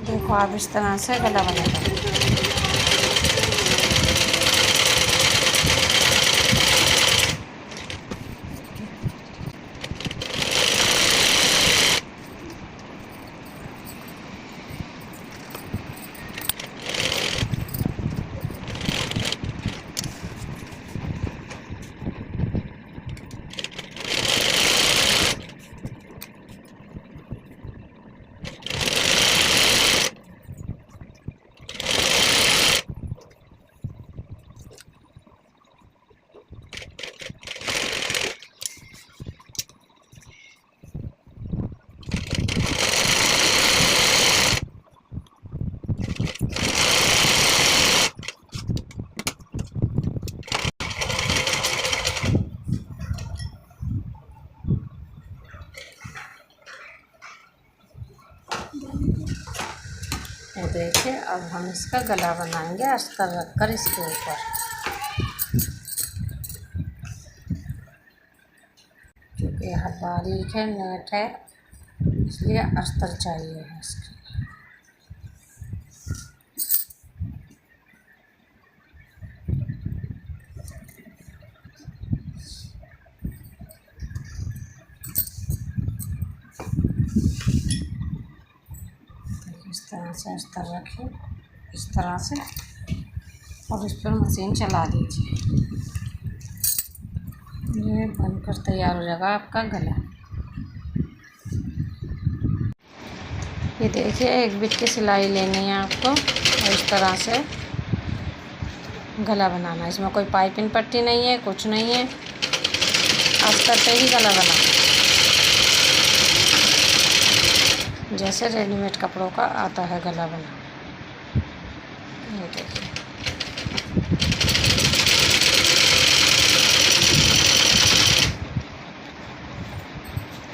देखो आप इस तरह से गला बनाना। ये देखिए, अब हम इसका गला बनाएंगे अस्तर रखकर इसके ऊपर। क्योंकि यह बारीक है, नेट है, इसलिए अस्तर चाहिए है इसके। इस तरह से अस्तर रखिए, इस तरह से, और इस पर मशीन चला दीजिए। ये बनकर तैयार हो जाएगा आपका गला। ये देखिए, एक बिट की सिलाई लेनी है आपको और इस तरह से गला बनाना है। इसमें कोई पाइपिंग पट्टी नहीं है, कुछ नहीं है, अस्तर पे ही गला बनाना, जैसे रेडीमेड कपड़ों का आता है गला बनाना। ये देखिए,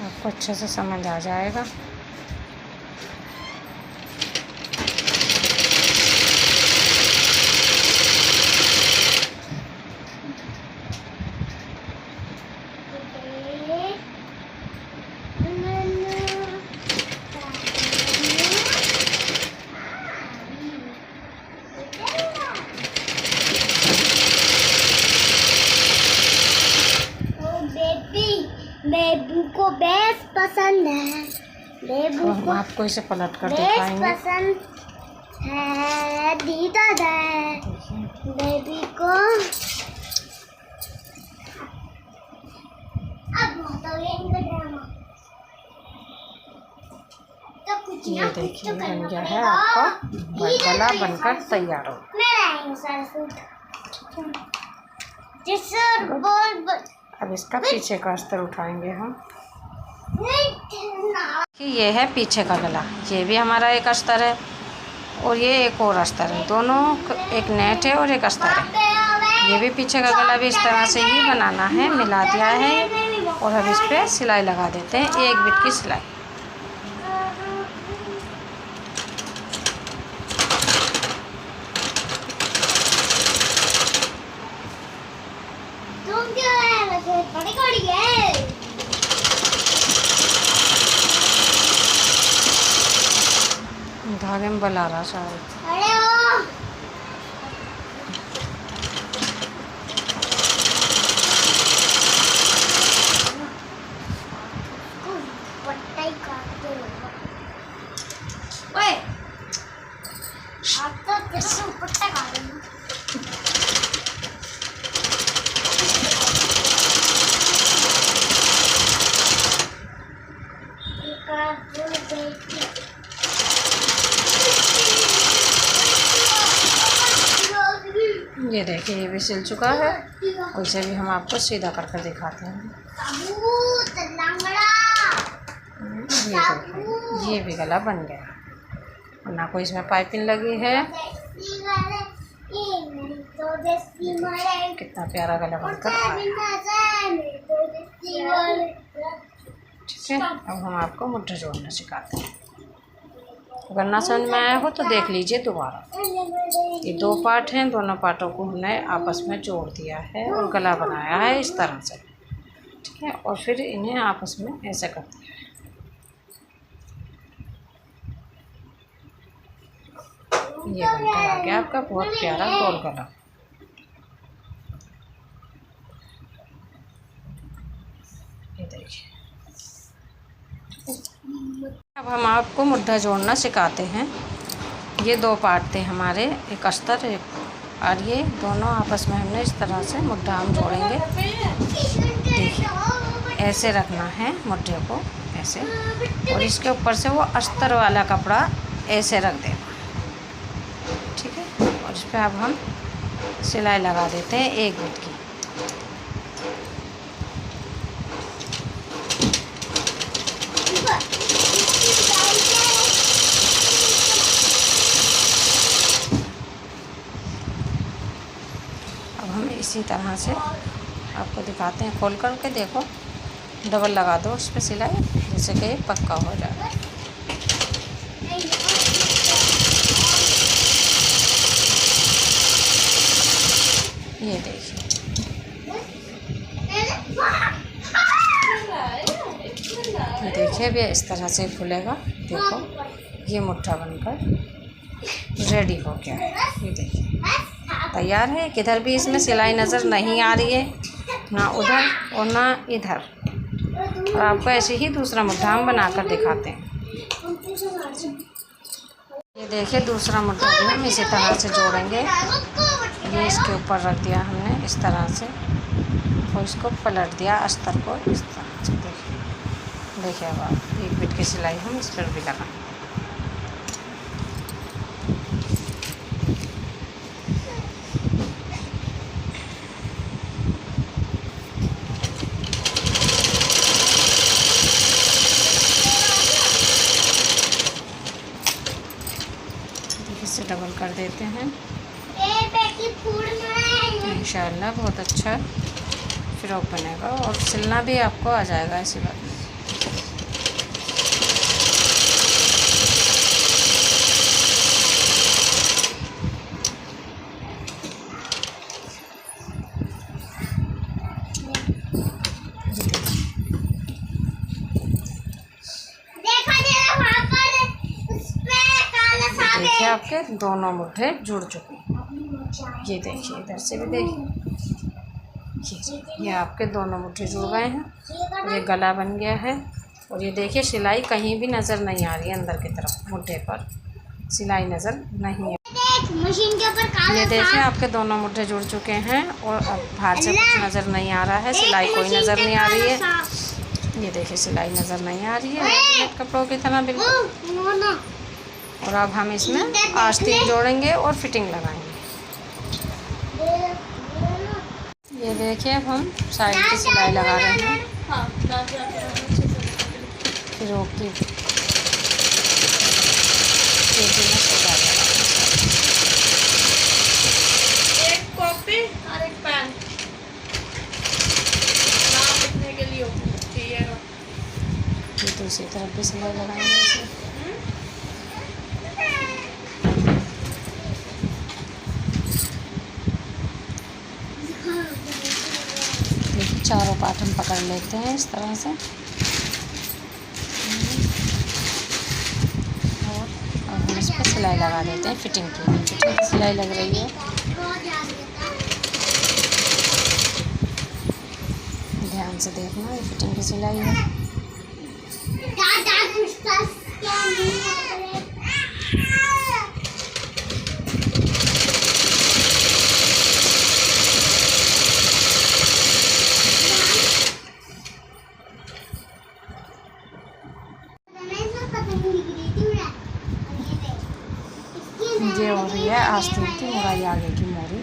आपको अच्छे से समझ आ जाएगा। बेबू को बेस पसंद है। बेबू हम आपको इसे पलट कर दिखाएंगे। पसंद है, दीदा है बेबी को। ये देखिए, बन गया है आपका गला बनकर तैयार हो। अब इसका पीछे का अस्तर उठाएंगे हम। कि ये है पीछे का गला, ये भी हमारा एक अस्तर है और ये एक और अस्तर है, दोनों एक नेट है और एक अस्तर है। ये भी पीछे का गला भी इस तरह से ही बनाना है, मिला दिया है और अब इस पर सिलाई लगा देते हैं, एक बिट की सिलाई। धागे में बला रहा सारा। ये देखिए, ये भी सिल चुका है और इसे भी हम आपको सीधा करके दिखाते हैं। ये देखिए, ये भी गला बन गया और ना कोई इसमें पाइपिंग लगी है। कितना प्यारा गला बनकर आया। ठीक है, अब हम आपको मुद्रा जोड़ना सिखाते हैं। अगर ना समझ में आया हो तो देख लीजिए दोबारा। ये दो पार्ट हैं, दोनों पार्टों को हमने आपस में जोड़ दिया है और गला बनाया है इस तरह से। ठीक है, और फिर इन्हें आपस में ऐसे कर दिया है। ये बनकर आ गया आपका बहुत प्यारा गोल गला। ये देखिए। अब हम आपको मुड्ढा जोड़ना सिखाते हैं। ये दो पार्ट थे हमारे, एक अस्तर एक, और ये दोनों आपस में हमने इस तरह से मुड्ढा हम जोड़ेंगे। देखिए ऐसे रखना है मुड्ढे को, ऐसे, और इसके ऊपर से वो अस्तर वाला कपड़ा ऐसे रख देना, ठीक है। और इस पर अब हम सिलाई लगा देते हैं 1 बीट की। अब हम इसी तरह से आपको दिखाते हैं, खोल कर के देखो, डबल लगा दो उस पर सिलाई, जैसे कि ये पक्का हो जाए। ये देखिए, ये देखिए भी इस तरह से खुलेगा। देखो ये मुट्ठा बनकर रेडी हो गया है। ये देखिए तैयार है। किधर भी इसमें सिलाई नज़र नहीं आ रही है, ना उधर और ना इधर। और आपको ऐसे ही दूसरा मुट्ठा हम बनाकर दिखाते हैं। ये देखिए दूसरा मुट्ठा भी हम इसी तरह से जोड़ेंगे। ये इसके ऊपर रख दिया हमने इस तरह से, और इसको पलट दिया अस्तर को इस तरह से। देखिए अब आप 1 बीट की सिलाई हम इस पर भी लगाएं। इसे डबल कर देते हैं। इंशाल्लाह बहुत अच्छा फ्रॉक बनेगा, और सिलना भी आपको आ जाएगा, ऐसी बात नहीं। देखिए आपके दोनों मुट्ठे जुड़ चुके हैं। ये देखिए इधर से भी देखिए, ये आपके दोनों मुट्ठे जुड़ गए हैं। ये गला बन गया है, और ये देखिए सिलाई कहीं भी नज़र नहीं आ रही है, अंदर की तरफ मुट्ठे पर सिलाई नज़र नहीं है। मशीन के ऊपर ये देखिए आपके दोनों मुट्ठे जुड़ चुके हैं, और अब बाहर से कुछ नज़र नहीं आ रहा है, सिलाई कोई नज़र नहीं आ रही है। ये देखिए सिलाई नज़र नहीं आ रही है, रेडीमेड कपड़ों की तरह बिल्कुल। और अब हम इसमें आस्तीन जोड़ेंगे और फिटिंग लगाएंगे। ये देखिए अब हम साइड की सिलाई लगा रहे हैं फ्रॉक की पेटी में सजा कर। एक कॉपी और एक पेन नाम लिखने के लिए चाहिएगा। ये दूसरी तरफ भी सिलाई लगाएंगे इसे। चारों पार्ट हम पकड़ लेते हैं इस तरह से, और अब हम इस पर सिलाई लगा देते हैं फिटिंग की सिलाई लग रही है। ध्यान से देखना, ये फिटिंग की सिलाई है। ये हो रही है आस्तीन की मोड़ाई, आगे की मोड़ी।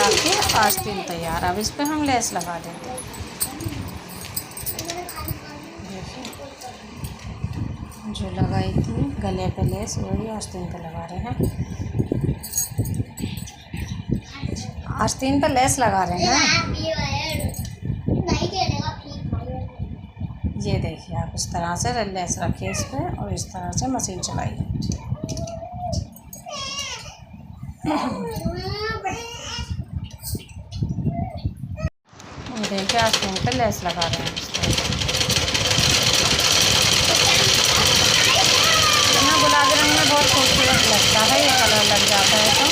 आपकी आस्तीन तैयार। अब इस पे हम लेस लगा देते हैं। देखिए जो लगाई थी गले पे लेस वही आस्तीन पे लगा रहे हैं। आस्तीन पे लेस लगा रहे हैं। ये देखिए आप इस तरह से लेस रखिए इस पे और इस तरह से मशीन चलाइए। ये देखिए आस्तीन पे लेस लगा रहे हैं इस तरह से। ना गुलाबी रंग में बहुत खूबसूरत लगता है, ये कलर लग जाता है तो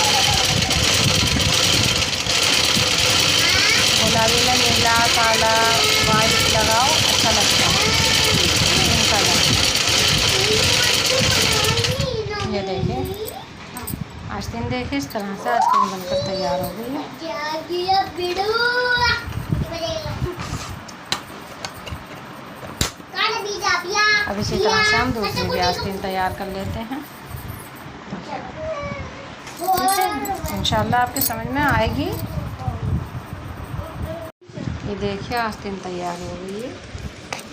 गुलाबी में नीला काला वाइट लगाओ अच्छा लगता है कलर। ये देखिए आस्तीन देखिए इस तरह से आस्तीन बनकर तैयार हो गई है। अब इसी तरह से हम दूसरी भी आस्तीन तैयार कर लेते हैं। ठीक है, इंशाल्लाह आपके समझ में आएगी। ये देखिए आस्तीन तैयार हो गई है,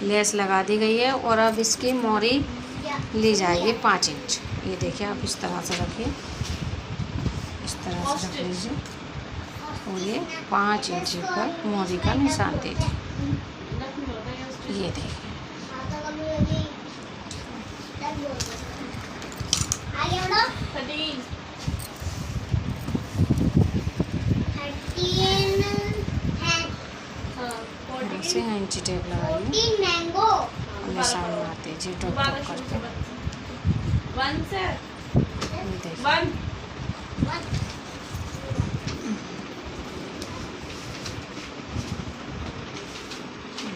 लेस लगा दी गई है और अब इसकी मोरी ली जाएगी 5 इंच। ये देखिए आप इस तरह से रखिए, इस तरह से रख लीजिए और ये 5 इंच पर मोरी का निशान दीजिए। ये देखिए ऐसे इंची टेप लगाइए, निशान मारते जी टोक टोक करके।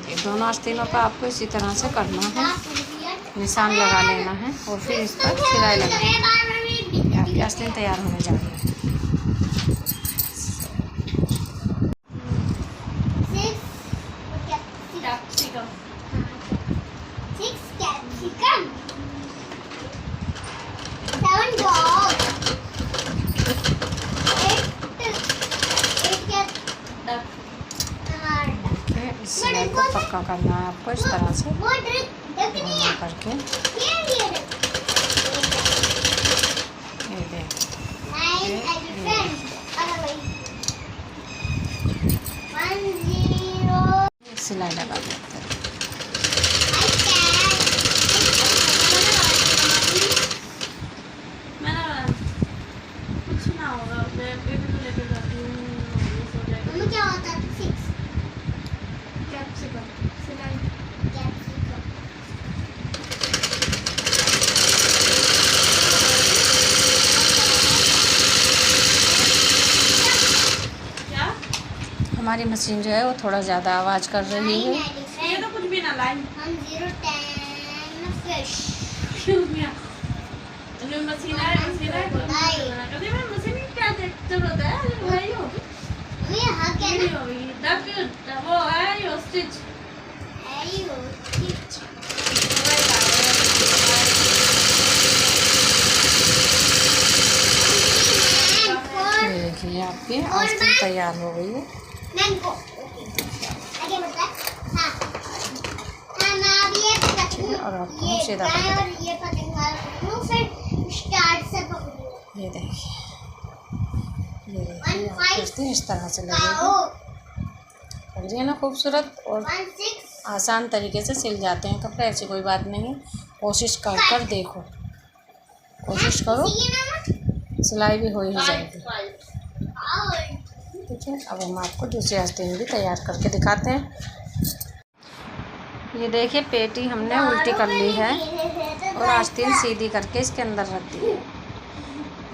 ये दोनों आस्तीनों पर आपको इसी तरह से करना है, निशान लगा लेना है और फिर इस पर सिलाई लगाना है। आपकी आस्तीन तैयार होने जा रही है। सिलाई को पक्का करना है आपको इस तरह से घुमा करके। ये देखिए सिलाई लगा देते हैं। हमारी मशीन जो है वो थोड़ा ज़्यादा आवाज़ कर रही है। ये तो कुछ भी ना लाइन मशीन है मशीन क्या जरूरत है वो है यो स्टिच देखिए आपकी आस्तीन तैयार हो गई है। और आपको सीधा ये देखिए आस्तीन इस तरह से लगेगी। लग रही है ना खूबसूरत और आसान तरीके से सिल जाते हैं कपड़े। ऐसी कोई बात नहीं है, कोशिश कर कर देखो, कोशिश करो सिलाई भी हो ही जाएगी। ठीक है, अब हम आपको दूसरी आस्तीन भी तैयार करके दिखाते हैं। ये देखिए पेटी हमने उल्टी कर ली है और आस्तीन सीधी करके इसके अंदर रख दी है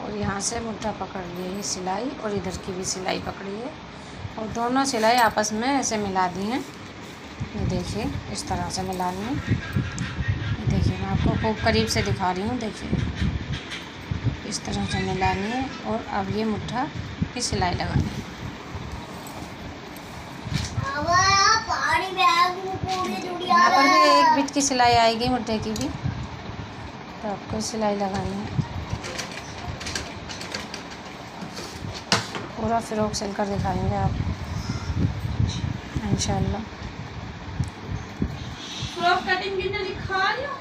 और यहाँ से मुद्दा पकड़ ली है सिलाई और इधर की भी सिलाई पकड़ी है और दोनों सिलाई आपस में ऐसे मिला दी हैं। ये देखिए इस तरह से मिलानी है। ये देखिए मैं आपको खूब करीब से दिखा रही हूँ। देखिए इस तरह से मिलानी है और अब ये मुट्ठा की सिलाई लगानी है। यहाँ पर भी एक बिट की सिलाई आएगी मुट्ठे की भी, तो आपको सिलाई लगानी है। पूरा फ़्रॉक सिलकर दिखाएंगे आप इंशाल्लाह। फ्रॉक कटिंग की दिखा रही हो।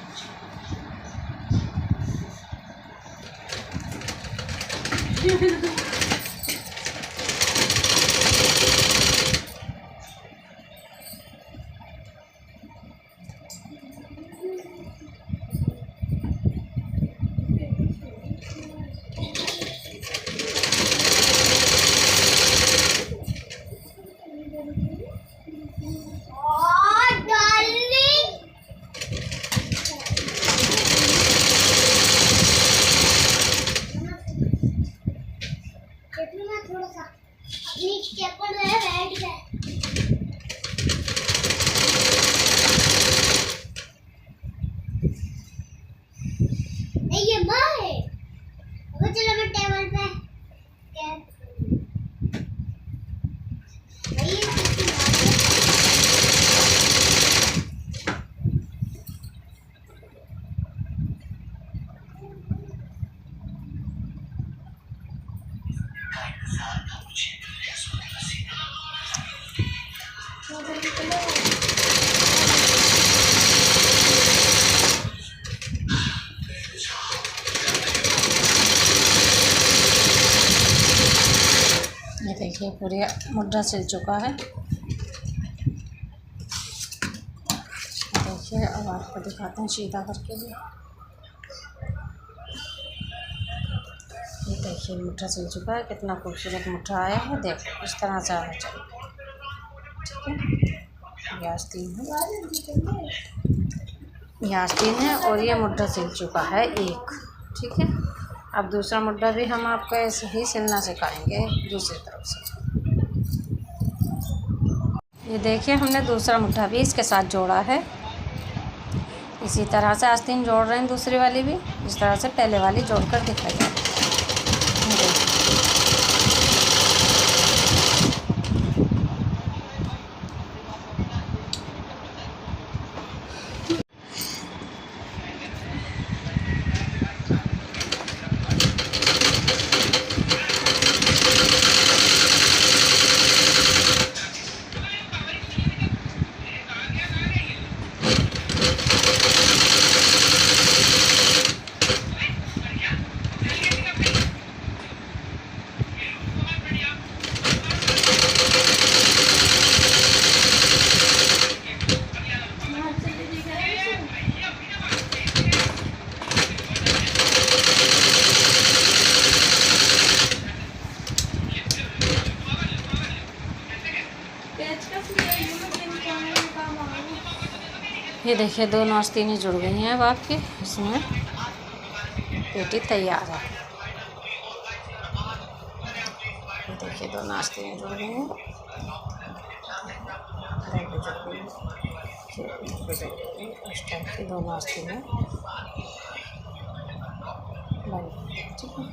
थोड़ा सा अपनी स्टेप पर बैठ जाए। नहीं ये माँ है। अब चलो मैं टेबल पे ये देखिए पूरी मुद्रा सिल चुका है। देखिए अब आपको दिखाते हैं सीधा करके भी। ये देखिए मुद्रा सिल चुका है, कितना खूबसूरत मुद्रा आया है। देखो इस तरह से आना चाहिए। ठीक है, ये आस्तीन है, ये आस्तीन है और ये मुद्रा सिल चुका है एक। ठीक है, अब दूसरा मुद्रा भी हम आपको ऐसे ही सिलना सिखाएंगे दूसरी तरफ से। ये देखिए हमने दूसरा मुद्रा भी इसके साथ जोड़ा है। इसी तरह से आस्तीन जोड़ रहे हैं दूसरी वाली भी, इस तरह से पहले वाली जोड़कर दिखाई है। ये देखिए दोनों आस्तीनें जुड़ गई हैं अब आपकी, इसमें पेटी तैयार है। ये देखिए दोनों आस्तीनें जुड़ गई हैं, इस टाइप की दोनों आस्तीनें बन। ठीक है,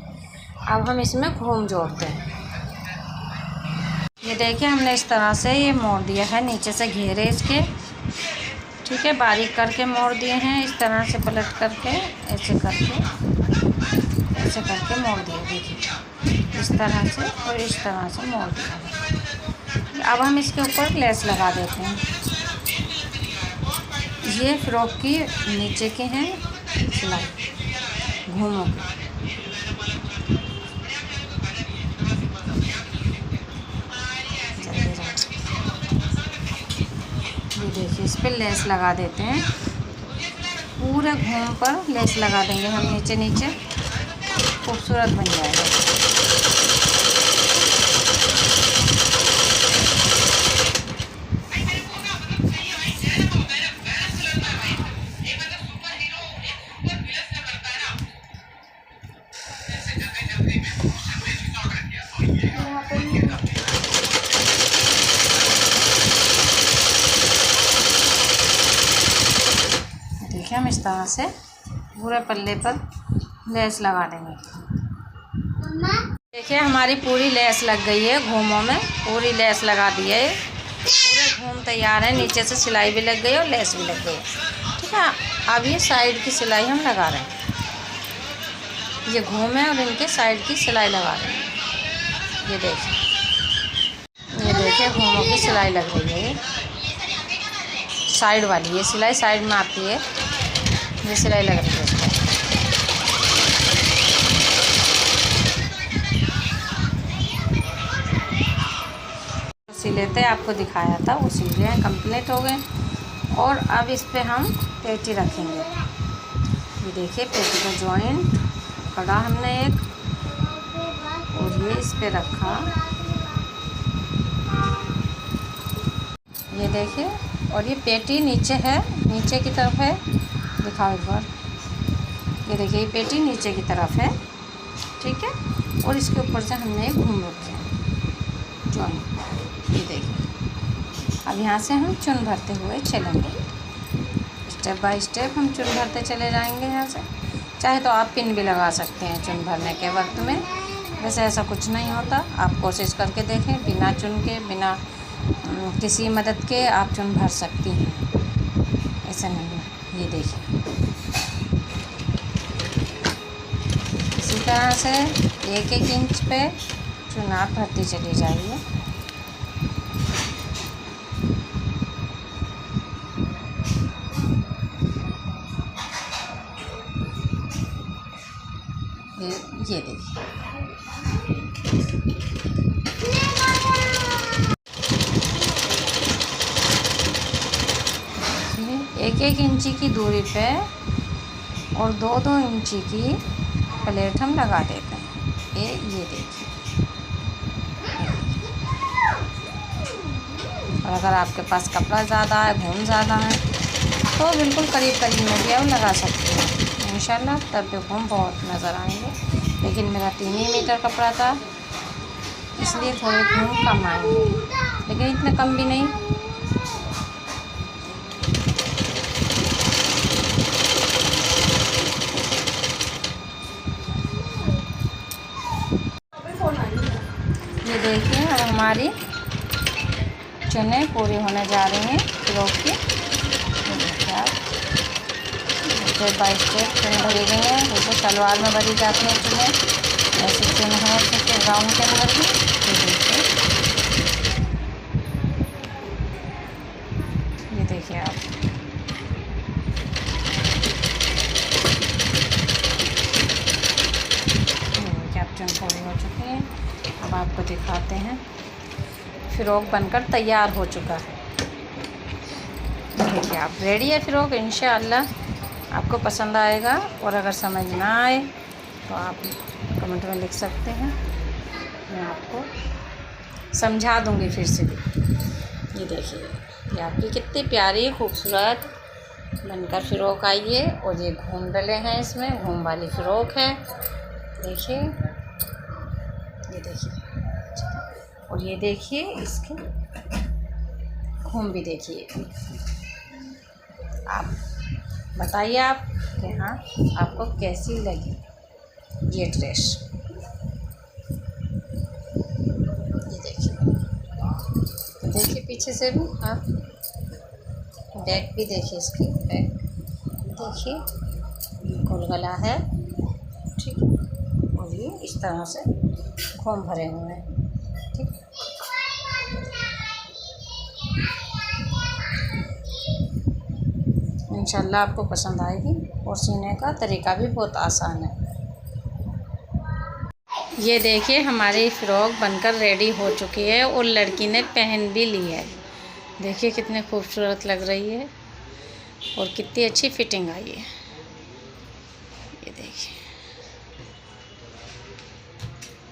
अब हम इसमें घूम जोड़ते हैं। ये देखिए हमने इस तरह से ये मोड़ दिया है, नीचे से घेरे इसके। ठीक है, बारीक करके मोड़ दिए हैं, इस तरह से पलट करके ऐसे करके मोड़ दिए। देखिए इस तरह से और इस तरह से मोड़ दिया है। अब हम इसके ऊपर लेस लगा देते हैं। ये फ्रॉक की नीचे के हैं सिलाई घूमों के। देखिए इस पर लेस लगा देते हैं, पूरे घूम पर लेस लगा देंगे हम नीचे नीचे, खूबसूरत बन जाएगा। हम इस तरह से पूरे पल्ले पर लेस लगा देंगे। देखिए हमारी पूरी लेस लग गई है, घूमों में पूरी लेस लगा दी है, पूरे घूम तैयार है। नीचे से सिलाई भी लग गई और लेस भी लग गई है। ठीक है, अब ये साइड की सिलाई हम लगा रहे हैं। ये घूम है और इनके साइड की सिलाई लगा रहे हैं। ये देखिए घूमों की सिलाई लग रही है। ये साइड वाली, ये सिलाई साइड में आती है, ये सिलाई लग रही है इसमें। सिले थे, आपको दिखाया था, वो सिले हैं, कंप्लीट हो गए। और अब इस पे हम पेटी रखेंगे। ये देखिए पेटी का जॉइंट पड़ा हमने एक, और ये इस पे रखा। ये देखिए, और ये पेटी नीचे है, नीचे की तरफ है, दिखाओ एक बार। ये देखिए ये पेटी नीचे की तरफ है, ठीक है। और इसके ऊपर से हमने एक घूम रखे हैं जॉइंट। ये देखिए, अब यहाँ से हम चुन भरते हुए चलेंगे, स्टेप बाय स्टेप हम चुन भरते चले जाएंगे यहाँ से। चाहे तो आप पिन भी लगा सकते हैं चुन भरने के वक्त में, वैसे ऐसा कुछ नहीं होता। आप कोशिश करके देखें, बिना चुन के, बिना किसी मदद के आप चुन भर सकती हैं, ऐसा नहीं है। ये देखिए, इसी तरह से 1-1 इंच पे चुन आप भरती चली जाइए। ये देखिए, एक 1 इंची की दूरी पे और 2-2 इंची की प्लेट हम लगा देते हैं। ये देखिए, और अगर आपके पास कपड़ा ज़्यादा है, घूम ज़्यादा है, तो बिल्कुल करीब करीब में भी आप लगा सकते हैं इंशाल्लाह, तब भी घूम बहुत नज़र आएंगे। लेकिन मेरा 3 ही मीटर कपड़ा था, इसलिए थोड़े घूम कम आएंगे, लेकिन इतने कम भी नहीं। ये देखिए, अब हमारी चुनें पूरी होने जा रही हैं फ्रॉक की। देखिए आप, स्टेप बाय स्टेप चुन भरी गई हैं, जैसे सलवार में भरी जाती हैं चुनें, ऐसे चुन है इसके गाउन के अंदर भी। ये देखिए आप, चुन पूरी हो चुकी है। अब आपको दिखाते हैं, फ़्रॉक बनकर तैयार हो चुका है। देखिए आप, रेडी है फ़्रॉक। इंशाअल्लाह आपको पसंद आएगा, और अगर समझ ना आए तो आप कमेंट में लिख सकते हैं, मैं आपको समझा दूंगी फिर से भी। ये देखिए, ये आपकी कितनी प्यारी खूबसूरत बनकर फ़्रॉक आई है। और ये घूम डले हैं, इसमें घूम वाली फ़्रॉक है। देखिए, ये देखिए, और ये देखिए इसके घूम भी देखिए। आप बताइए आप कि हाँ आपको कैसी लगी ये ड्रेस। ये देखिए, देखिए पीछे से भी आप, बैक भी देखिए, इसकी बैक देखिए, गोल गला है, ठीक। और ये इस तरह से घूम भरे हुए हैं, ठीक। इंशाल्लाह आपको पसंद आएगी, और सीने का तरीका भी बहुत आसान है। ये देखिए, हमारी फ़्रॉक बनकर रेडी हो चुकी है, और लड़की ने पहन भी ली है। देखिए कितनी खूबसूरत लग रही है, और कितनी अच्छी फिटिंग आई है। ये देखिए।